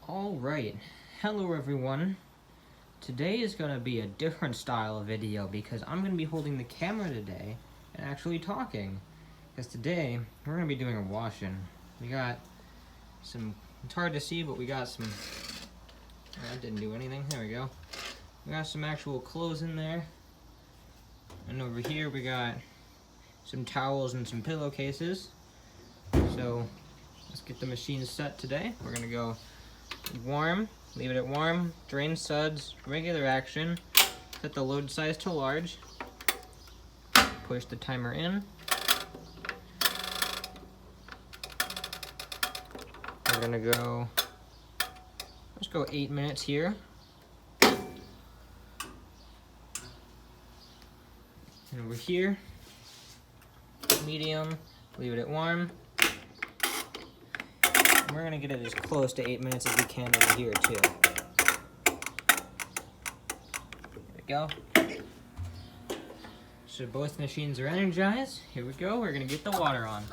Alright, hello everyone. Today is going to be a different style of video because I'm going to be holding the camera today and actually talking. Because today, we're going to be doing a wash-in. We got some, it's hard to see, but we got some, that didn't do anything, there we go. We got some actual clothes in there. And over here we got some towels and some pillowcases. So, let's get the machine set today. We're going to go warm, leave it at warm, drain suds, regular action, set the load size to large, push the timer in. We're gonna go, let's go 8 minutes here. And over here, medium, leave it at warm. We're gonna get it as close to 8 minutes as we can over here too. There we go. So both machines are energized. Here we go, we're gonna get the water on.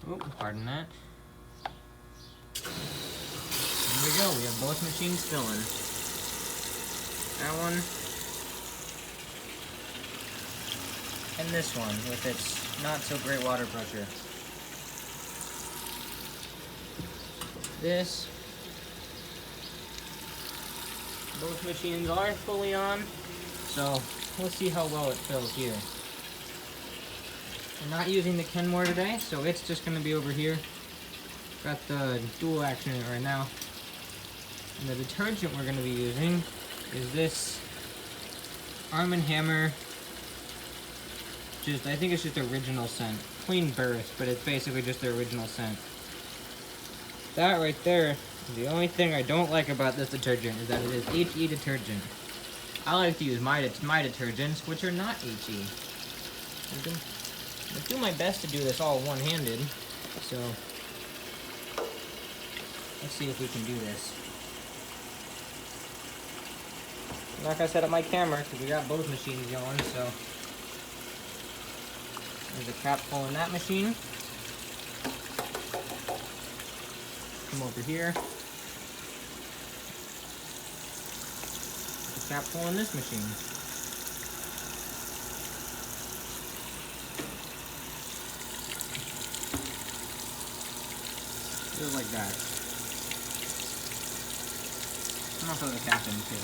Oop, pardon that. Here we go, we have both machines filling. That one. And this one, with its not so great water pressure. This. Both machines are fully on, so we'll see how well it fills here. We're not using the Kenmore today, so it's just going to be over here. Got the dual action in it right now. And the detergent we're going to be using is this Arm & Hammer, I think it's just the original scent. Clean Burst, but it's basically just the original scent. That right there is the only thing I don't like about this detergent, is that it is HE detergent. I like to use my detergents, which are not HE. I do my best to do this all one-handed, so let's see if we can do this. I'm not gonna set up my camera because we got both machines going, so there's a cap full in that machine. Come over here. The cap full in this machine. Just like that. I'm gonna throw the cap in too.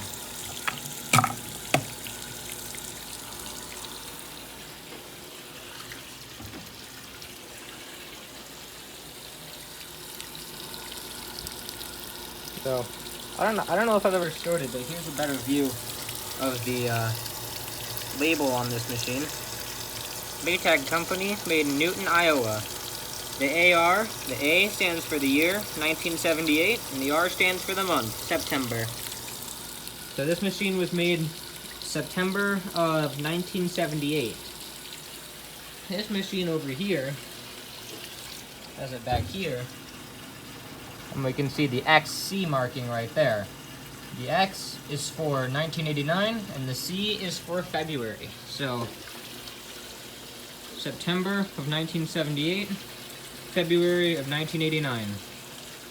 So, I don't know if I've ever showed it, but here's a better view of the label on this machine. Maytag Company, made in Newton, Iowa. The AR, the A stands for the year, 1978, and the R stands for the month, September. So this machine was made September of 1978. This machine over here, has it back here, and we can see the XC marking right there. The X is for 1989, and the C is for February. So, September of 1978, February of 1989.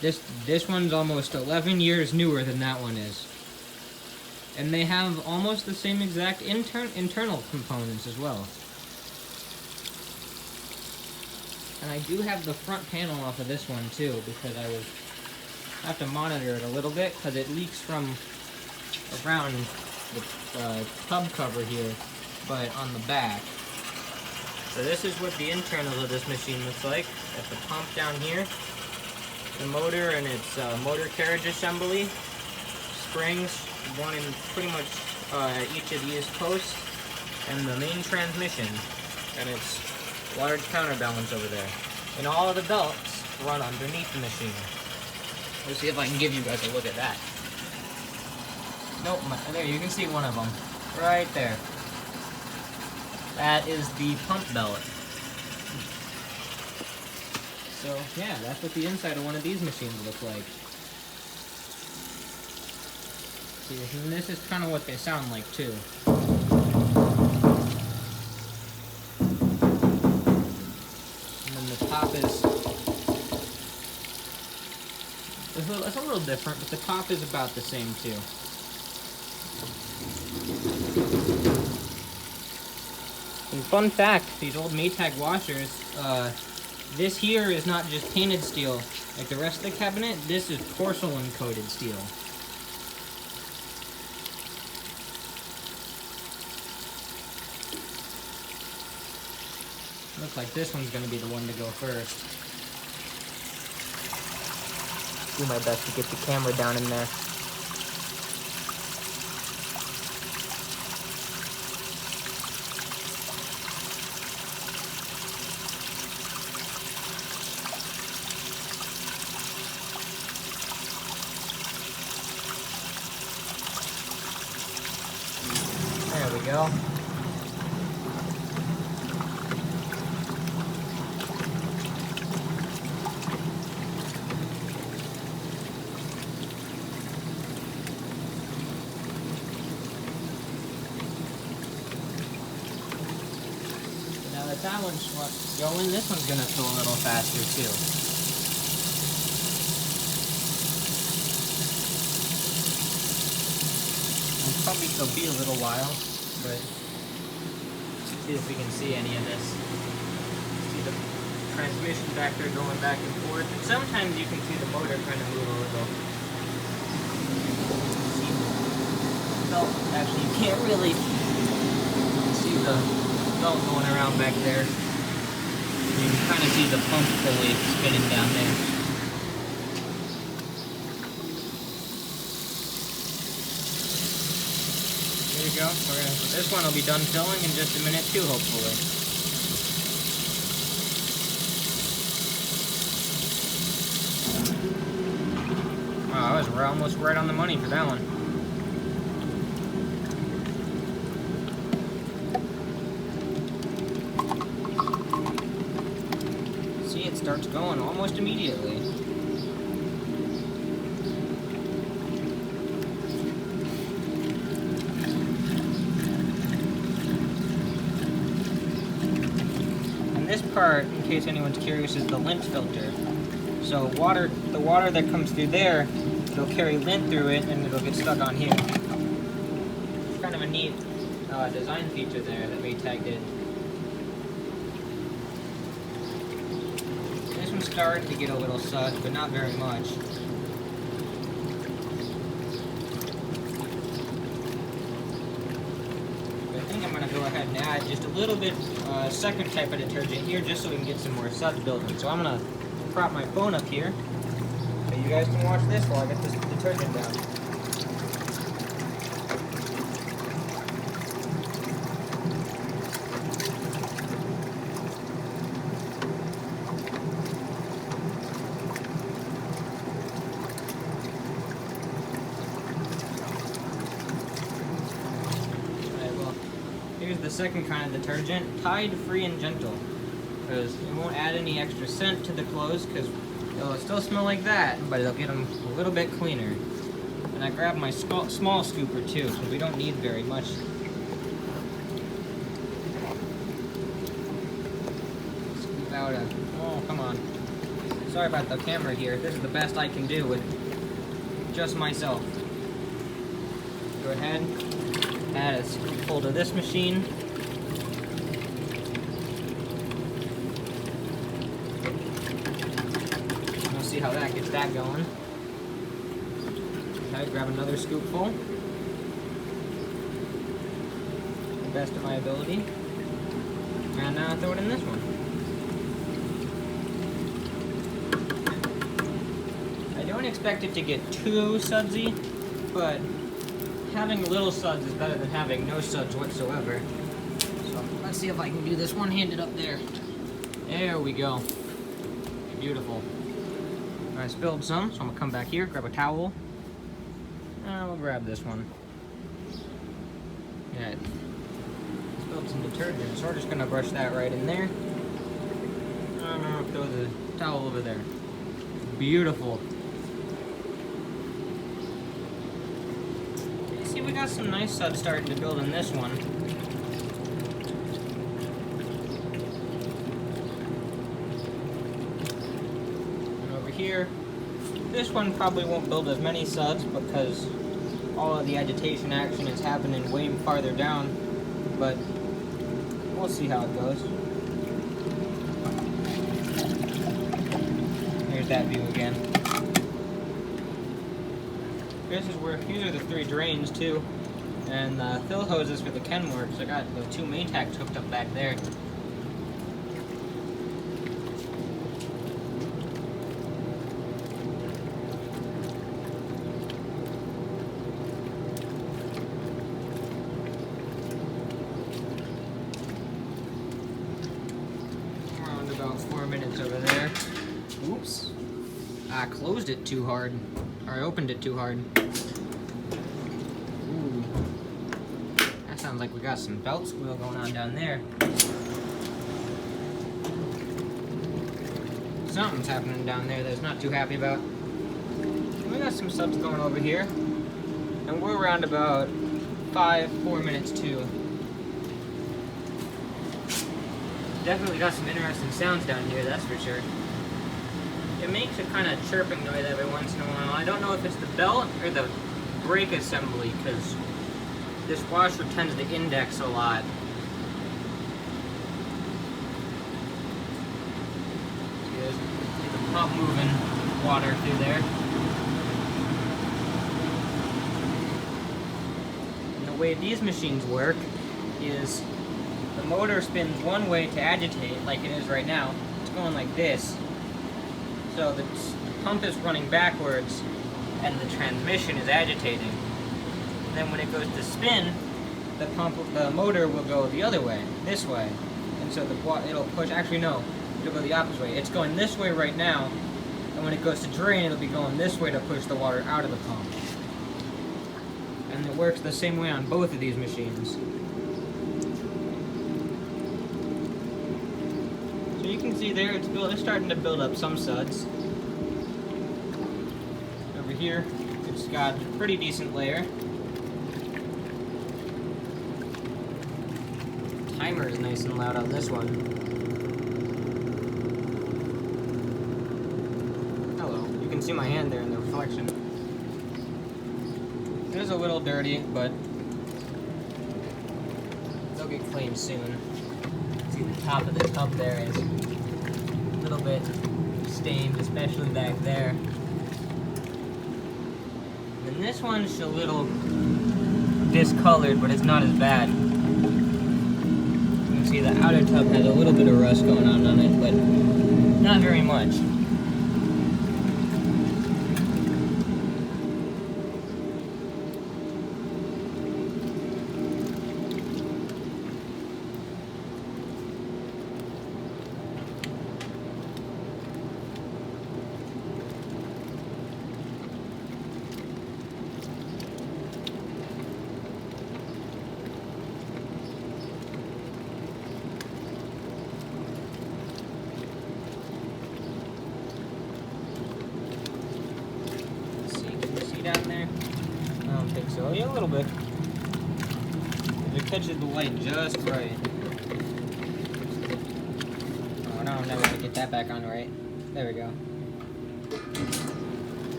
This one's almost 11 years newer than that one is. And they have almost the same exact internal components as well. And I do have the front panel off of this one too, because I have to monitor it a little bit because it leaks from around the tub cover here, but on the back. So this is what the internals of this machine looks like. Got the pump down here, the motor and its motor carriage assembly, springs, one in pretty much each of these posts, and the main transmission and its large counterbalance over there. And all of the belts run underneath the machine. Let's see if I can give you guys a look at that. Nope, there, you can see one of them. Right there. That is the pump belt. So, yeah, that's what the inside of one of these machines look like. See, and this is kind of what they sound like, too. And then the top is... it's a little different, but the top is about the same too. And fun fact, these old Maytag washers, this here is not just painted steel like the rest of the cabinet. This is porcelain coated steel. Looks like this one's going to be the one to go first. Do my best to get the camera down in there. There we go. That one's going. This one's gonna fill a little faster too. It'll probably still be a little while, but let's see if we can see any of this. See the transmission back there going back and forth. And sometimes you can see the motor kind of move a little. Belt, actually, you can't really see the belt going around back there. You can kind of see the pump pulley spinning down there. There you go. This one will be done filling in just a minute too, hopefully. Wow, I was almost right on the money for that one. Starts going almost immediately. And this part, in case anyone's curious, is the lint filter. So the water that comes through there, it'll carry lint through it and it'll get stuck on here. It's kind of a neat design feature there that Maytag did. Starting to get a little suds, but not very much. I think I'm going to go ahead and add just a little bit second type of detergent here, just so we can get some more suds building. So I'm going to prop my phone up here, so you guys can watch this while I get this detergent down. Here's the second kind of detergent, Tide Free and Gentle, because it won't add any extra scent to the clothes, because it'll still smell like that, but it'll get them a little bit cleaner. And I grabbed my small scooper too, because we don't need very much. Scoop out a, oh come on. Sorry about the camera here, this is the best I can do with just myself. Go ahead. Add a scoopful to this machine. We'll see how that gets that going. Okay, grab another scoopful. The best of my ability. And throw it in this one. I don't expect it to get too sudsy, but having little suds is better than having no suds whatsoever. So let's see if I can do this one-handed up there. There we go. Beautiful. I spilled some, so I'm gonna come back here, grab a towel, and we'll grab this one. Yeah, spilled some detergent, so we're just gonna brush that right in there. And I'll throw the towel over there. Beautiful. We got some nice suds starting to build in this one. And over here, this one probably won't build as many suds because all of the agitation action is happening way farther down, but we'll see how it goes. Here's that view again. These are the 3 drains too, and the fill hoses for the Kenworks. I got the 2 Maytacs hooked up back there. Around about 4 minutes over there. Oops. I closed it too hard. Or I opened it too hard. Ooh. That sounds like we got some belt squeal going on down there. Something's happening down there that's not too happy about. We got some subs going over here. And we're around about 4 minutes too. Definitely got some interesting sounds down here, that's for sure. It makes a kind of chirping noise every once in a while. I don't know if it's the belt or the brake assembly, because this washer tends to index a lot. See the pump moving water through there. And the way these machines work is the motor spins one way to agitate, like it is right now. It's going like this. So the pump is running backwards and the transmission is agitating. And then when it goes to spin, the motor will go the other way, this way. And so it'll push, actually no, it'll go the opposite way. It's going this way right now, and when it goes to drain, it'll be going this way to push the water out of the pump. And it works the same way on both of these machines. So you can see there, it's starting to build up some suds. Over here, it's got a pretty decent layer. Timer is nice and loud on this one. Hello, you can see my hand there in the reflection. It is a little dirty, but they'll get cleaned soon. See the top of the tub there is a little bit stained, especially back there. And this one's a little discolored, but it's not as bad. You can see the outer tub has a little bit of rust going on it, but not very much. Down there? I don't think so. Yeah, a little bit. It catches the light just right. Oh, no, I'm never going to get that back on right. There we go.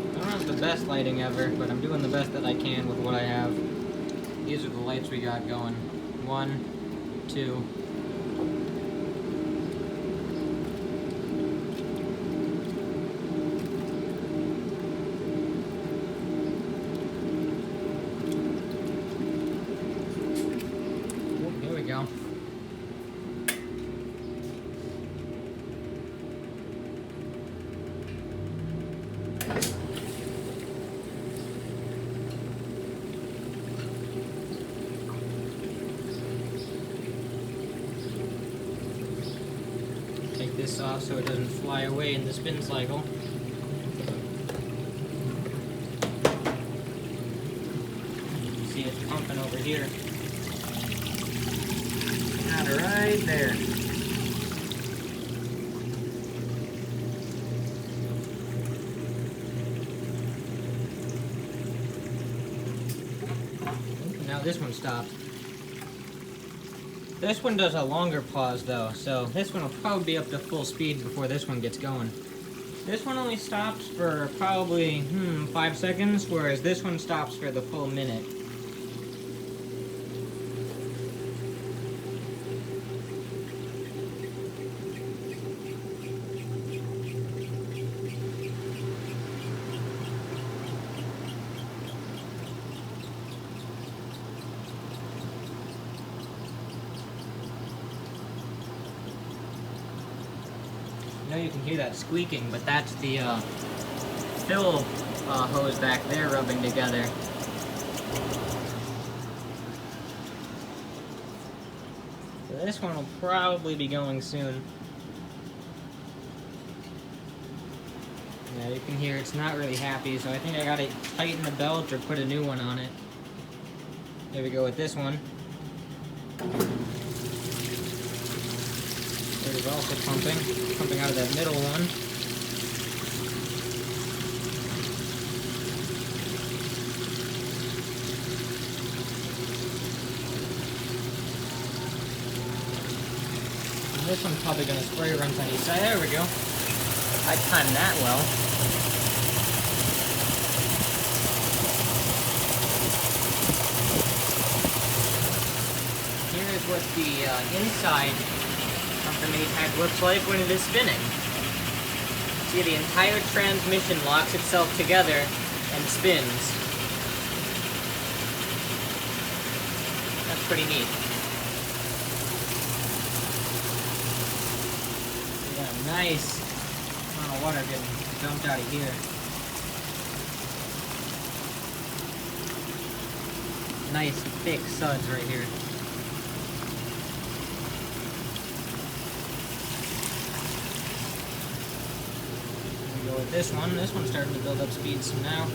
I don't have the best lighting ever, but I'm doing the best that I can with what I have. These are the lights we got going. 1, 2. Go. Take this off so it doesn't fly away in the spin cycle. See it's pumping over here. Right there. Now this one stopped. This one does a longer pause though, so this one will probably be up to full speed before this one gets going. This one only stops for probably 5 seconds, whereas this one stops for the full minute. I know you can hear that squeaking, but that's the fill hose back there rubbing together. So this one will probably be going soon. Yeah, you can hear it's not really happy, so I think I gotta tighten the belt or put a new one on it. There we go with this one. It is also pumping out of that middle one. And this one's probably going to spray rinse on each side. There we go. I timed that well. Here is what the inside of the mini pack looks like when it is spinning. See, the entire transmission locks itself together and spins. That's pretty neat. We got a nice amount of water getting dumped out of here. Nice thick suds right here. With this one's starting to build up speed some now.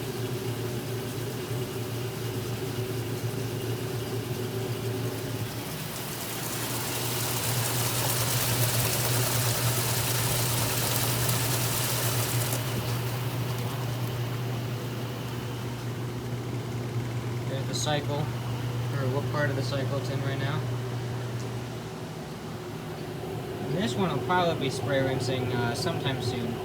There's the cycle, or what part of the cycle it's in right now. And this one will probably be spray rinsing sometime soon.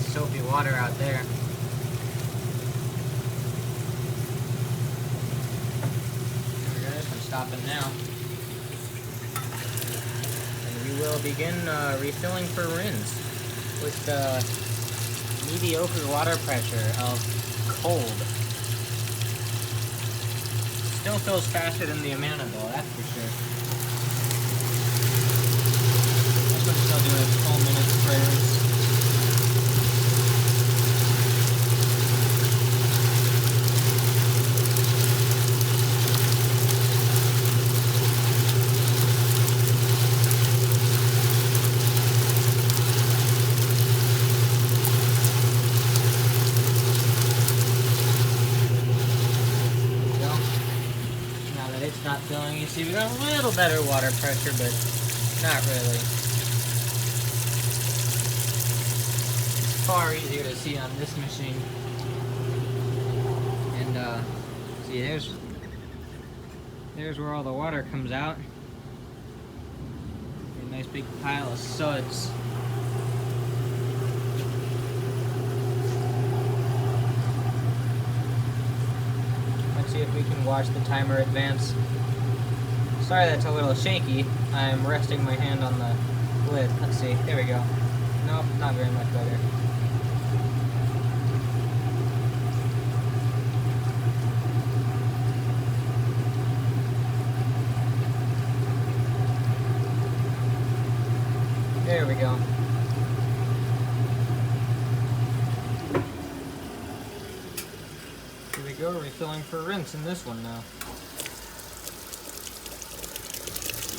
Soapy water out there. There we go, this one's stopping now. And we will begin refilling for rinse with the mediocre water pressure of cold. Still fills faster than the Amana though, that's for sure. This one's still doing its full minute spray rinse. Not filling. You see, we got a little better water pressure, but not really. Far easier to see on this machine. And see, there's where all the water comes out. A nice big pile of suds. Let's see if we can watch the timer advance. Sorry that's a little shaky. I'm resting my hand on the lid. Let's see. There we go. Nope, not very much better. There we go. filling for rinse in this one now.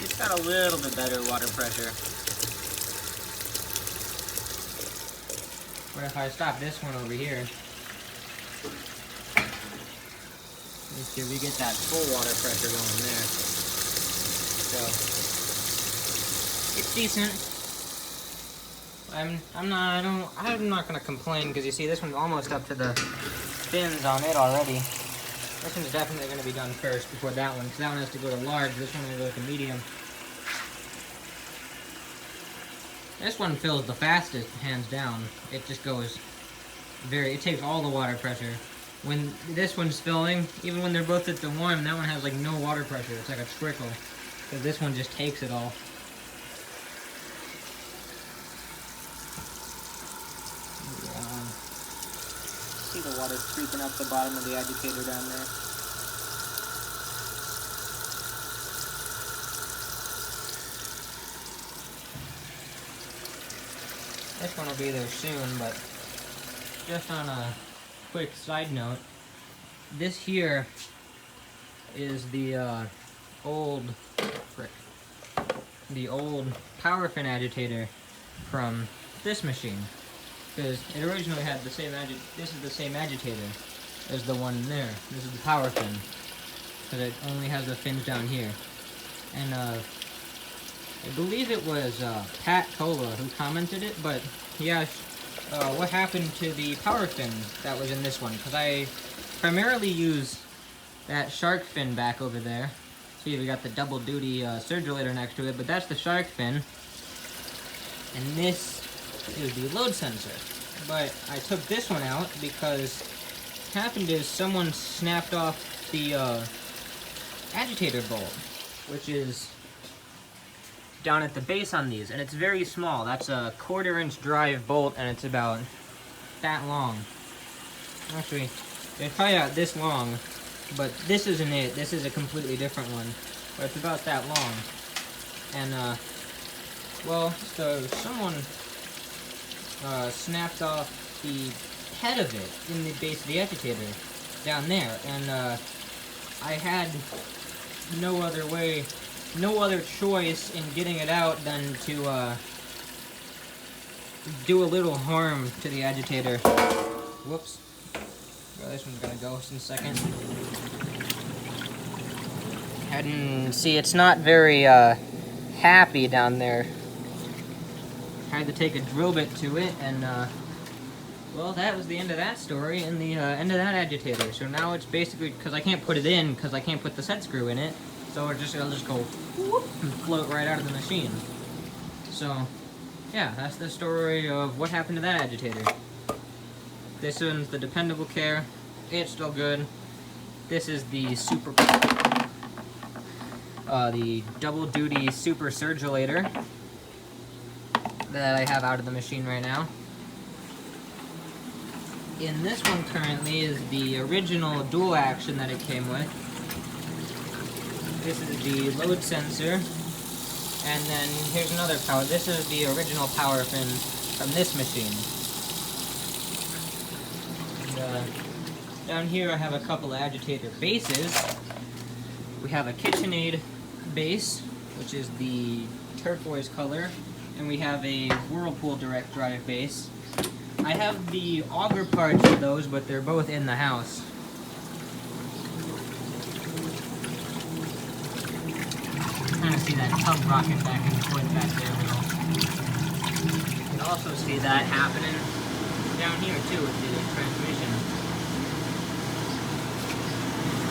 It's got a little bit better water pressure. But if I stop this one over here, let's see, we get that full water pressure going there. So it's decent. I'm not gonna complain, because you see this one's almost up to the fins on it already. This one's definitely gonna be done first before that one, because that one has to go to large. This one will go to medium. This one fills the fastest, hands down. It just goes it takes all the water pressure. When this one's filling, even when they're both at the one, that one has like no water pressure. It's like a trickle. Because this one just takes it all. See the water creeping up the bottom of the agitator down there. This one will be there soon, but just on a quick side note, this here is the old power fin agitator from this machine, because it originally had the same this is the same agitator as the one in there. This is the power fin, because it only has the fins down here. And I believe it was Pat Cola who commented it, but he asked what happened to the power fin that was in this one, because I primarily use that shark fin back over there. See, we got the double duty circulator next to it, but that's the shark fin. And this is the load sensor. But I took this one out because what happened is someone snapped off the agitator bolt, which is down at the base on these, and it's very small. That's a 1/4-inch drive bolt, and it's about that long. Actually, it's probably about this long, but this isn't it. This is a completely different one, but it's about that long. And well, so someone snapped off the head of it in the base of the agitator down there, and I had no other choice in getting it out than to do a little harm to the agitator. Whoops. Well, this one's gonna go in a second. And see, it's not very happy down there. Had to take a drill bit to it, and well, that was the end of that story and the end of that agitator. So now it's basically, because I can't put it in, because I can't put the set screw in it, so it'll just go whoop and float right out of the machine. So yeah, that's the story of what happened to that agitator. This one's the dependable care. It's still good. This is the the double duty super circulator that I have out of the machine right now. In this one currently is the original dual action that it came with. This is the load sensor, and then here's another power. This is the original power fin from this machine. And, down here I have a couple of agitator bases. We have a KitchenAid base, which is the turquoise color, and we have a Whirlpool direct drive base. I have the auger parts for those, but they're both in the house. Kind of see that tub rocking back and forth back there a little. You can also see that happening down here too with the transmission.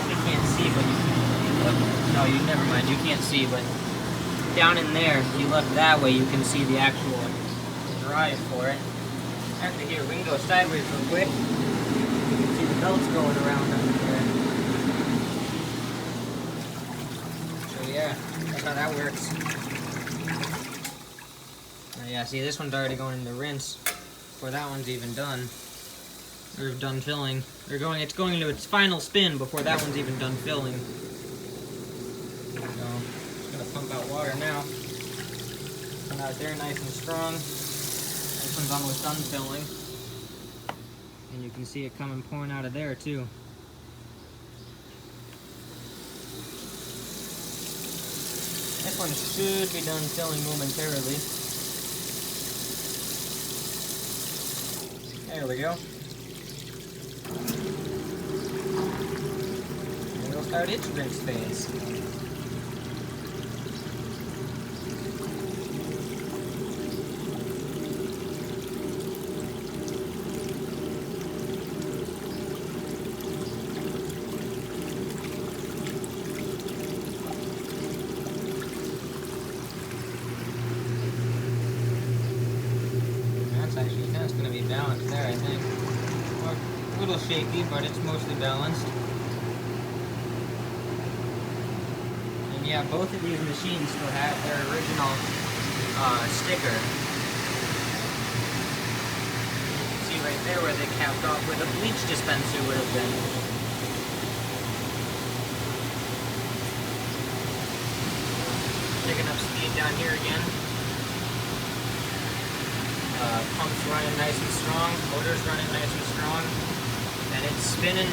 You can't see, but you can look. No, you never mind. You can't see, but down in there, if you look that way, you can see the actual drive for it. Actually, here we can go sideways real quick. You can see the belts going around under there. So yeah, that's how that works. Yeah, see, this one's already going into rinse before that one's even done. Or done filling. It's going into its final spin before that one's even done filling. So, just gonna pump out water now. Come out there nice and strong. This one's almost done filling. And you can see it coming pouring out of there too. one should be done filling momentarily. There we go. And it'll start its rinse phase. That's going to be balanced there, I think. Well, a little shaky, but it's mostly balanced. And yeah, both of these machines still have their original sticker. You can see right there where they capped off where the bleach dispenser would have been. Picking up speed down here again. Pump's running nice and strong, motor's running nice and strong, and it's spinning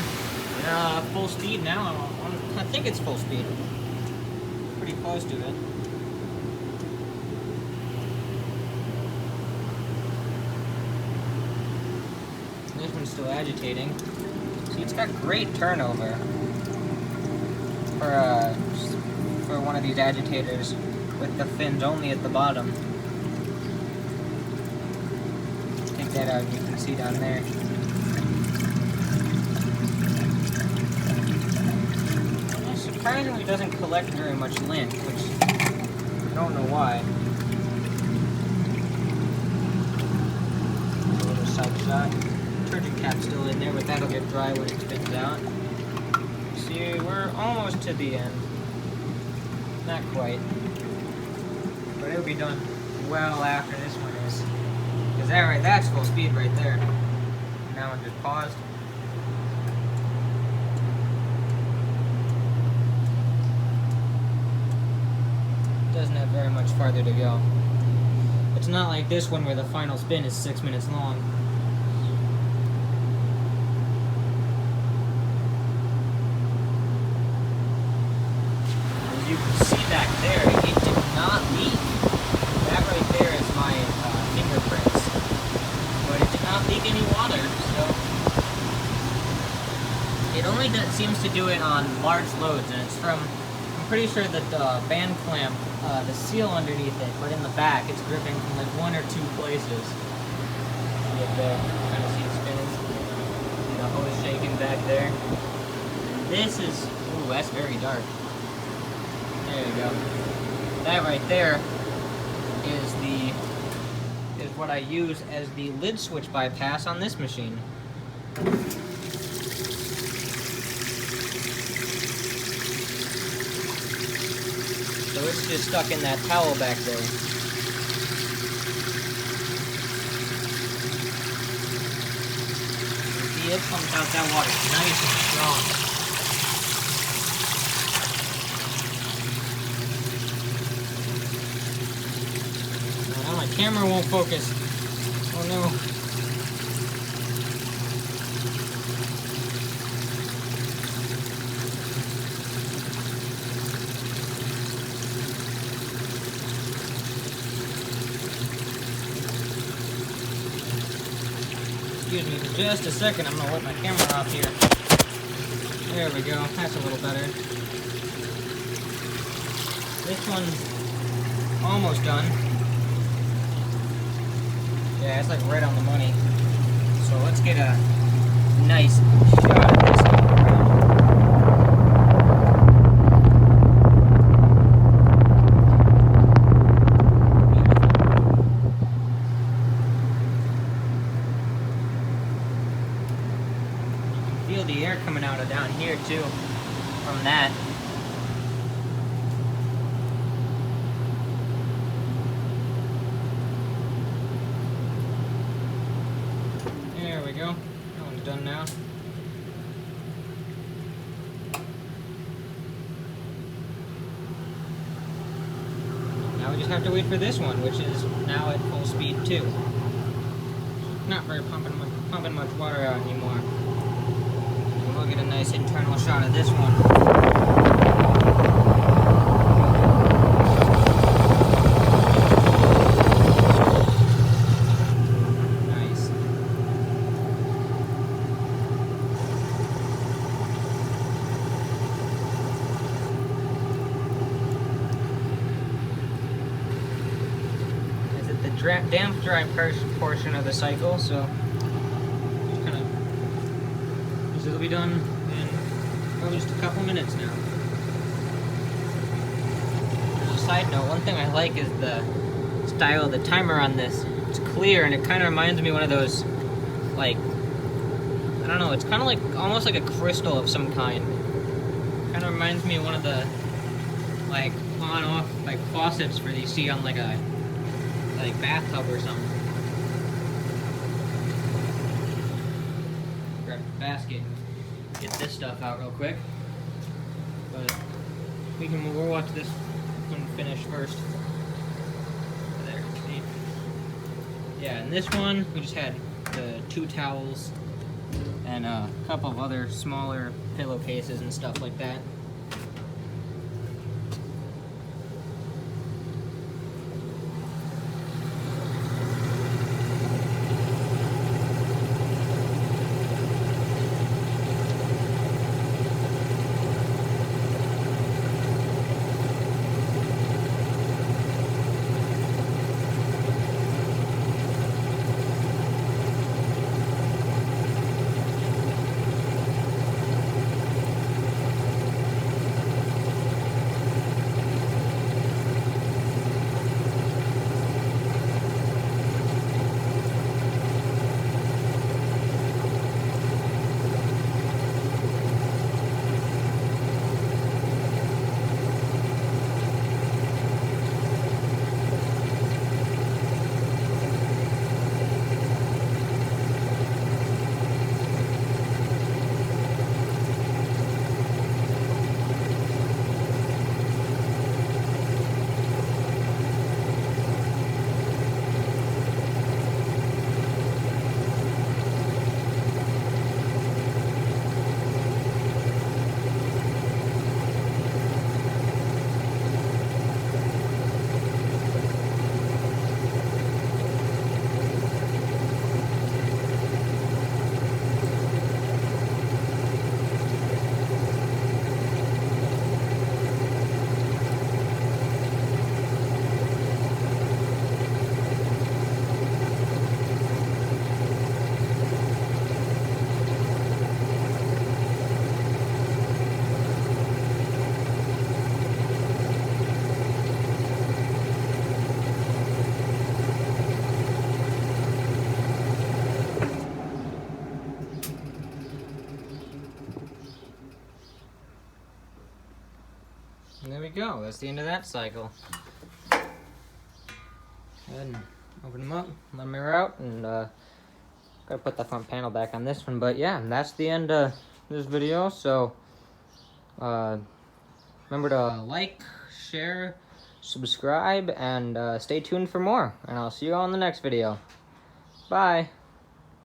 full speed now. I think it's full speed. Pretty close to it. This one's still agitating. See, it's got great turnover for one of these agitators with the fins only at the bottom. That out, you can see down there. It surprisingly doesn't collect very much lint, which I don't know why. A little side shot. Detergent cap's still in there, but that'll get dry when it spins out. See, we're almost to the end. Not quite. But it'll be done well after this one is. Because that's full speed right there. Now it just paused. Doesn't have very much farther to go. It's not like this one where the final spin is 6 minutes long. As you can see back there, it did not leak. That right there is my fingerprints. But it did not leak any water, so it only seems to do it on large loads, and it's from, I'm pretty sure that the band clamp, the seal underneath it, but in the back, it's gripping from like 1 or 2 places. See it there, kind of see it spinning. See the hose shaking back there. And this is, ooh, that's very dark. There you go. That right there is what I use as the lid switch bypass on this machine. So it's just stuck in that towel back there. See, it pumps out that water nice and strong. My camera won't focus. Oh no. Excuse me for just a second. I'm gonna let my camera off here. There we go. That's a little better. This one's almost done. Yeah, it's like right on the money. So let's get a nice shot of this. You can feel the air coming out of down here too, from that. There we go. That one's done now. Now we just have to wait for this one, which is now at full speed too. Not very pumping much water out anymore. So we'll get a nice internal shot of this one. damp dry portion of the cycle, so just kind of, this will be done in just a couple minutes now. As a side note, one thing I like is the style of the timer on this. It's clear and it kind of reminds me of one of those, like, I don't know, it's kind of like, almost like a crystal of some kind. Kind of reminds me of one of the, like, on-off, like, faucets for you see on, like, a, like, bathtub or something. Grab the basket, get this stuff out real quick. But we'll watch this one finish first. There, see? Yeah, and this one, we just had the 2 towels and a couple of other smaller pillowcases and stuff like that. And there we go, that's the end of that cycle. Go ahead and open them up, let them air out, and gotta put the front panel back on this one. But yeah, that's the end of this video. So remember to like, share, subscribe, and stay tuned for more. And I'll see you all in the next video. Bye.